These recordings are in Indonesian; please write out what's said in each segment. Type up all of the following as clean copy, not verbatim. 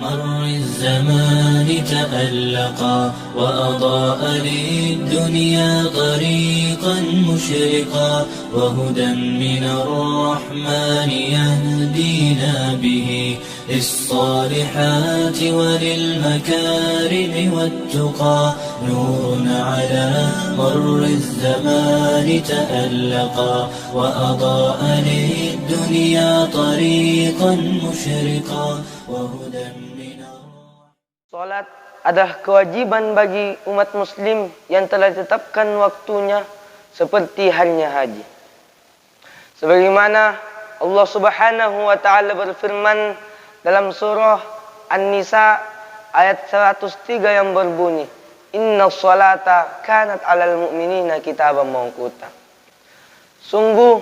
مر الزمان تألقا وأضاء للدنيا طريقا مشرقا وهدى من الرحمن يهدينا به للصالحات وللمكارم والتقى نور على مر الزمان تألقا وأضاء للدنيا طريقا مشرقا وهدى من Salat adalah kewajiban bagi umat muslim yang telah ditetapkan waktunya seperti halnya haji. Sebagaimana Allah Subhanahu wa taala berfirman dalam surah An-Nisa ayat 103 yang berbunyi, "Inna sholata kanat 'alal mu'minina kitaban mawquta." Sungguh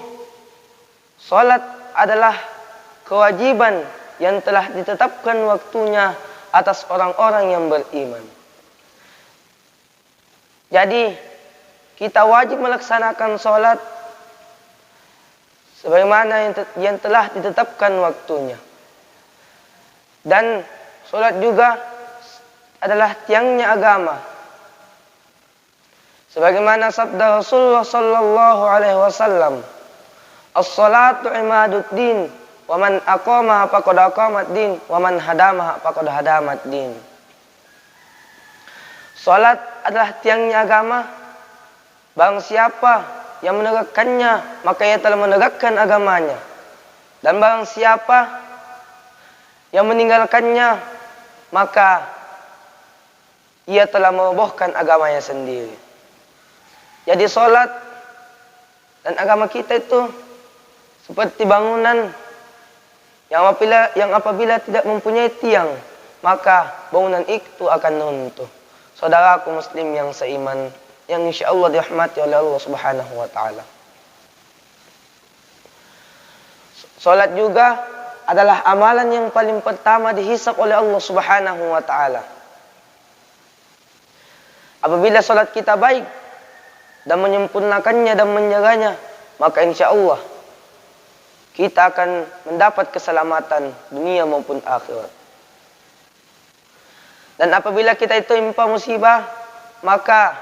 salat adalah kewajiban yang telah ditetapkan waktunya atas orang-orang yang beriman. Jadi kita wajib melaksanakan salat sebagaimana yang telah ditetapkan waktunya. Dan salat juga adalah tiangnya agama. Sebagaimana sabda Rasulullah sallallahu alaihi wasallam, "As-salatu imaduddin, wa man aqamaha faqad aqamat din, wa man hadamaha faqad hadamat din." Salat adalah tiangnya agama. Barang siapa yang menegakkannya, maka ia telah menegakkan agamanya. Dan barang siapa yang meninggalkannya, maka ia telah merobohkan agamanya sendiri. Jadi salat dan agama kita itu seperti bangunan yang apabila tidak mempunyai tiang, maka bangunan itu akan runtuh. Saudaraku muslim yang seiman, yang insyaallah dirahmati oleh Allah Subhanahu wa taala. Salat juga adalah amalan yang paling pertama dihisab oleh Allah Subhanahu wa taala. Apabila salat kita baik dan menyempurnakannya dan menjaganya, maka insyaallah kita akan mendapat keselamatan dunia maupun akhirat. Dan apabila kita itu impa musibah, maka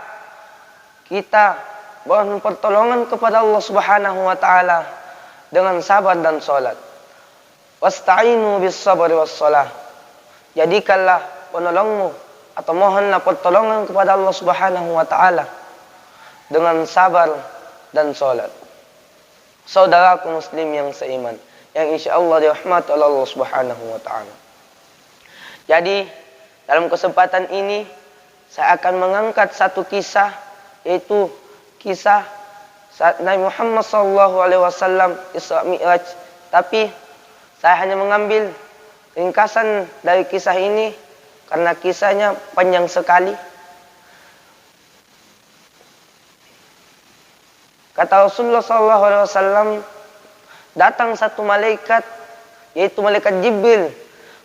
kita mohon pertolongan kepada Allah Subhanahu wa taala dengan sabar dan salat. Wasta'inu bis sabri was shalah. Jadikanlah penolongmu atau mohonlah pertolongan kepada Allah Subhanahu wa taala dengan sabar dan salat. Saudaraku muslim yang seiman, yang insyaallah dirahmati oleh Allah Subhanahu wa taala. Jadi dalam kesempatan ini saya akan mengangkat satu kisah, yaitu kisah saat Nabi Muhammad SAW Isra Mi'raj. Tapi saya hanya mengambil ringkasan dari kisah ini karena kisahnya panjang sekali. Kata Rasulullah SAW, datang satu malaikat, yaitu malaikat Jibril,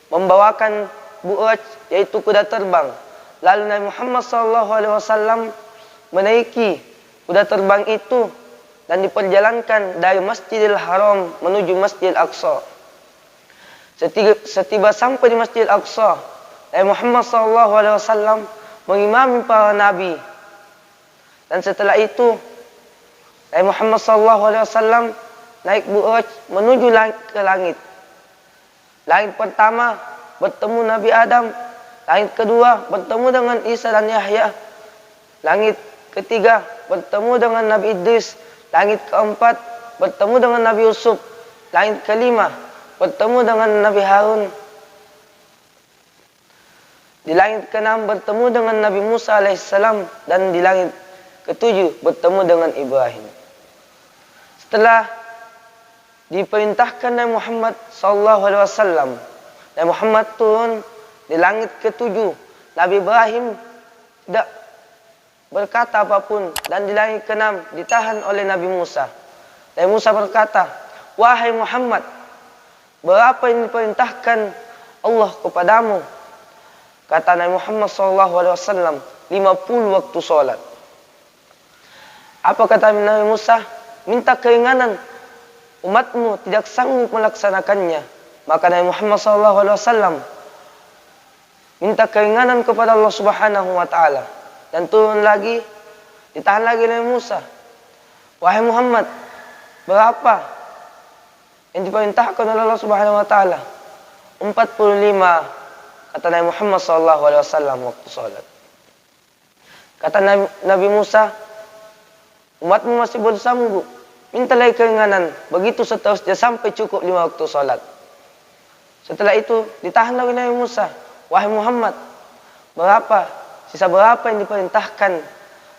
membawakan bu'raj, yaitu kuda terbang. Lalu Nabi Muhammad SAW menaiki kuda terbang itu dan diperjalankan dari Masjidil Haram menuju Masjidil Aqsa. Setiba sampai di Masjidil Aqsa, Nabi Muhammad SAW mengimami para nabi. Dan setelah itu Nabi Muhammad SAW naik bu'raj menuju ke langit. Langit pertama bertemu Nabi Adam. Langit kedua bertemu dengan Isa dan Yahya. Langit ketiga bertemu dengan Nabi Idris. Langit keempat bertemu dengan Nabi Yusuf. Langit kelima bertemu dengan Nabi Harun. Di langit keenam bertemu dengan Nabi Musa alaihissalam. Dan di langit ketujuh bertemu dengan Ibrahim. Setelah diperintahkan Nabi Muhammad SAW, Nabi Muhammad turun di langit ketujuh. Nabi Ibrahim tidak berkata apapun. Dan di langit keenam ditahan oleh Nabi Musa. Nabi Musa berkata, "Wahai Muhammad, berapa yang diperintahkan Allah kepadamu?" Kata Nabi Muhammad SAW, 50 waktu sholat. Apa kata Nabi Musa? Minta keringanan, umatmu tidak sanggup melaksanakannya. Maka Nabi Muhammad SAW minta keringanan kepada Allah Subhanahu wa taala. Dan turun lagi, ditahan lagi oleh Musa. Wahai Muhammad, berapa yang diperintahkan oleh Allah Subhanahu wa taala? 45, kata Nabi Muhammad sallallahu alaihi wasallam waktu salat. Kata Nabi Musa, umatmu masih belum sanggup, minta lagi keringanan. Begitu seterusnya sampai cukup 5 waktu salat. Setelah itu ditahan lagi Nabi Musa. Wahai Muhammad, sisa berapa yang diperintahkan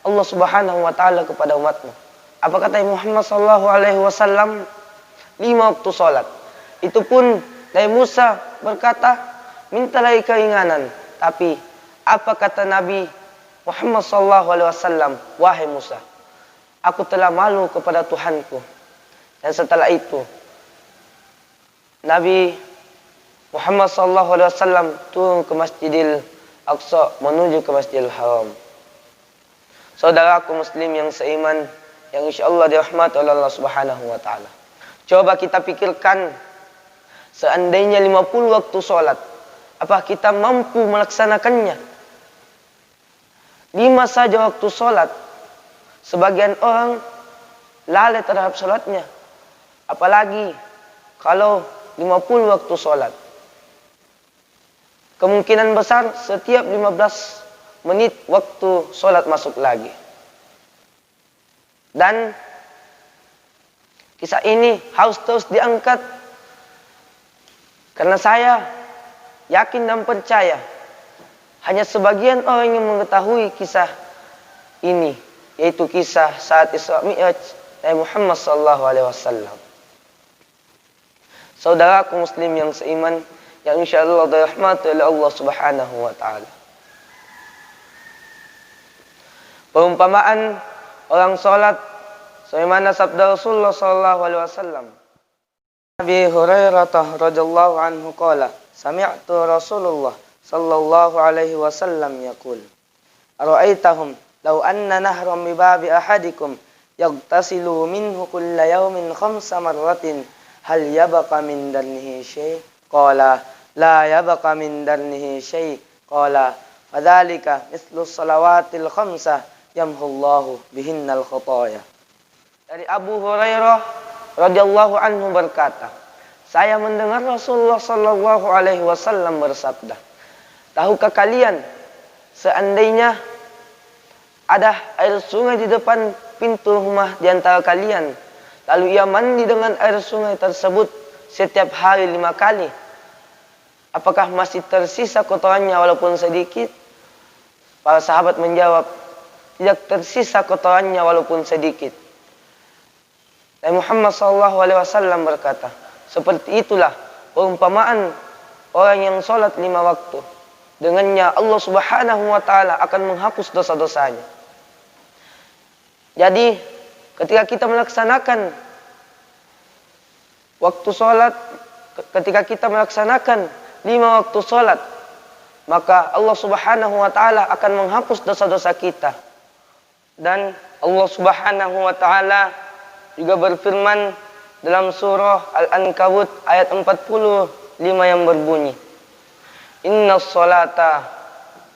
Allah Subhanahu wa taala kepada umatmu? Apa kata Muhammad sallallahu alaihi wasallam? 5 waktu salat. Itu pun Nabi Musa berkata, minta lagi keringanan. Tapi apa kata Nabi Muhammad sallallahu alaihi wasallam? Wahai Musa, aku telah malu kepada Tuhanku. Dan setelah itu Nabi Muhammad sallallahu alaihi wasallam turun ke Masjidil Aqsa menuju ke Masjidil Haram. Saudaraku muslim yang seiman, yang insyaallah dirahmati oleh Allah Subhanahu wa taala. Coba kita pikirkan, seandainya 50 waktu salat, apa kita mampu melaksanakannya? 5 saja waktu salat, sebagian orang lalai terhadap salatnya. Apalagi kalau 50 waktu salat. Kemungkinan besar setiap 15 menit waktu salat masuk lagi. Dan kisah ini harus terus diangkat, karena saya yakin dan percaya hanya sebagian orang yang mengetahui kisah ini, yaitu kisah saat Isra Mi'raj Nabi Muhammad sallallahu alaihi wasallam. Saudaraku muslim yang seiman, yang insyaallah dirahmati oleh Allah Subhanahu wa taala. Perumpamaan orang salat sebagaimana sabda Rasulullah sallallahu alaihi wasallam. Abi Hurairah radhiyallahu anhu qala, sami'tu Rasulullah sallallahu alaihi wasallam yaqul, ara'aitahum law anna nahran bi babi ahadikum yaghtasilu minhu kulla yawmin 5 marratin hal yabqa min darnihi syai'? Qala la yabqa min darnihi syai'. Qala fadzalika mithlu salawatil 5 yamhullahu bihinnal khataaya. Dari Abu Hurairah radhiyallahu anhu berkata, saya mendengar Rasulullah sallallahu alaihi wasallam bersabda, tahukah kalian seandainya ada air sungai di depan pintu rumah di antara kalian, lalu ia mandi dengan air sungai tersebut setiap hari 5 kali, apakah masih tersisa kotorannya walaupun sedikit? Para sahabat menjawab, tidak tersisa kotorannya walaupun sedikit. Nabi Muhammad SAW berkata, seperti itulah perumpamaan orang yang sholat 5 waktu. Dengannya Allah Subhanahu wa taala akan menghapus dosa-dosanya. Jadi ketika kita melaksanakan waktu sholat, ketika kita melaksanakan 5 waktu sholat, maka Allah Subhanahu wa taala akan menghapus dosa-dosa kita. Dan Allah Subhanahu wa taala juga berfirman dalam surah Al-Ankabut ayat 45 yang berbunyi, Innas sholata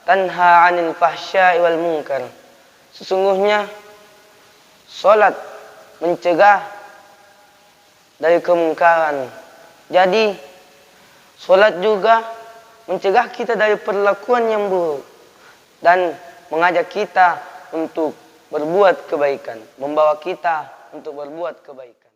tanha 'anil fahsya'i wal munkar. Sesungguhnya salat mencegah dari kemungkaran. Jadi salat juga mencegah kita dari perlakuan yang buruk dan mengajak kita untuk berbuat kebaikan, membawa kita untuk berbuat kebaikan.